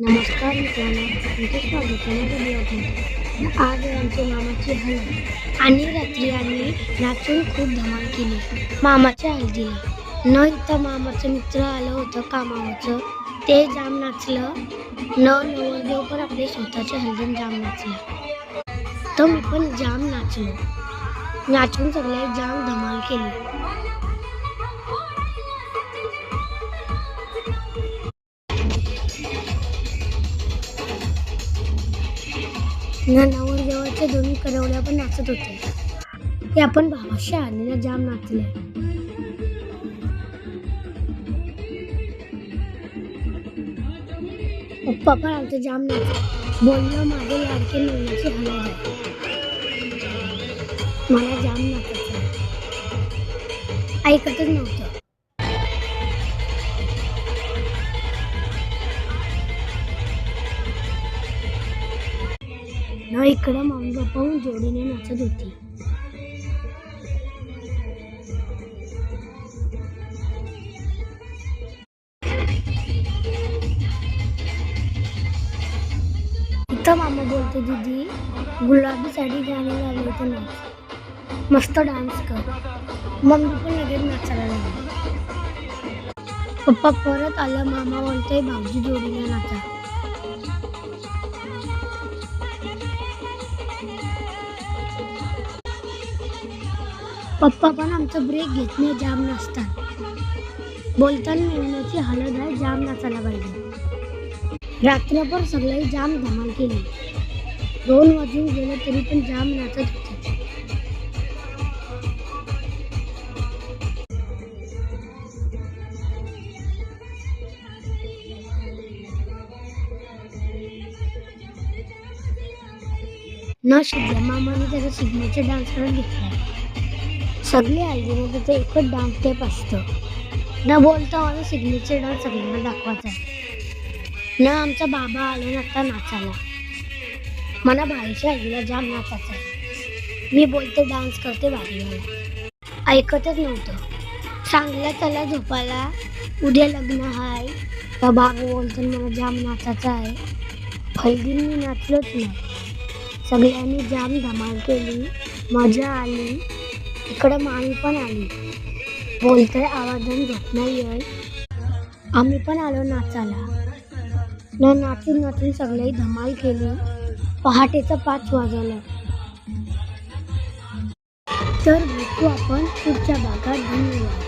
नमस्कार मित्रांनो, तुमचे स्वागत आहे माझ्या ब्लॉगमध्ये. आज आहे आमच्या मामाची हळद आणि रात्री आम्ही नाचून खूप धमाल केली मामाच्या हळदीला. न इथं मामाचं मित्र आलं होतं कामावरचं, ते जाम नाचलं. नवरदेव पण आपले स्वतःच्या हळदीत जाम नाचलं. तर मी पण जाम नाचलो. नाचून सगळे जाम धमाल केली. नवरदेवाच्या दोन्ही करवल्या पण नाचत होते. ते आपण भावाशी आलेला जाम नाचले. पप्पा पण आमचं जाम नाचले. बोलणं माझ्या लाडके नवऱ्याची हळद आहे. मला जाम नाचायचं ऐकतच नव्हतं. न इकडं मम्मी पप्पा जोडीने नाचत होती. इथं मामा बोलते, दीदी गुलाबी साडी गाणी लावली तर नाच, मस्त डान्स कर. मम्मी पण लगेच नाचायला लागली. पप्पा परत आला. मामा बोलते, भाऊजी जोडीने नाचा. पप्पा पण आमचा ब्रेक घेत नाही, जाम नाचतात. बोलताना मेहनती हळद आहे, जाम नाचायला पाहिजे. रात्रभर सगळे जाम धमाल केली. 2 वाजून गेले तरी पण जाम नाचत होते. न शिकल्या मामाने त्याचा सिग्नेचर डान्स करत घेतला. सगळे हळदीने तिथे एकच डान्स स्टेप असतं. न बोलता माझा सिग्नेचर डान्स सगळ्यांना दाखवायचा आहे. न आमचा बाबा आले नसता नाचायला. मला भाईच्या हळदीला जाम नाचायचं आहे. मी बोलते डान्स करते भारीवाला. ऐकतच नव्हतं. चांगला चला झोपायला, उद्या लग्न आहे. तर बाबा बोलतो मला जाम नाचायचं आहे. हळदीत मी नाचलोच नाही. सगळ्यांनी जाम धमाल केली, मजा आली. इकडं मामी पण आली. बोलतोय आवाजाने झोप नाही येईल. आम्ही पण आलो नाचायला. नाचून नाचून सगळे धमाल केली. पहाटेचं 5 वाजलं. तर भेटू आपण पुढच्या भागात. धन्यवाद.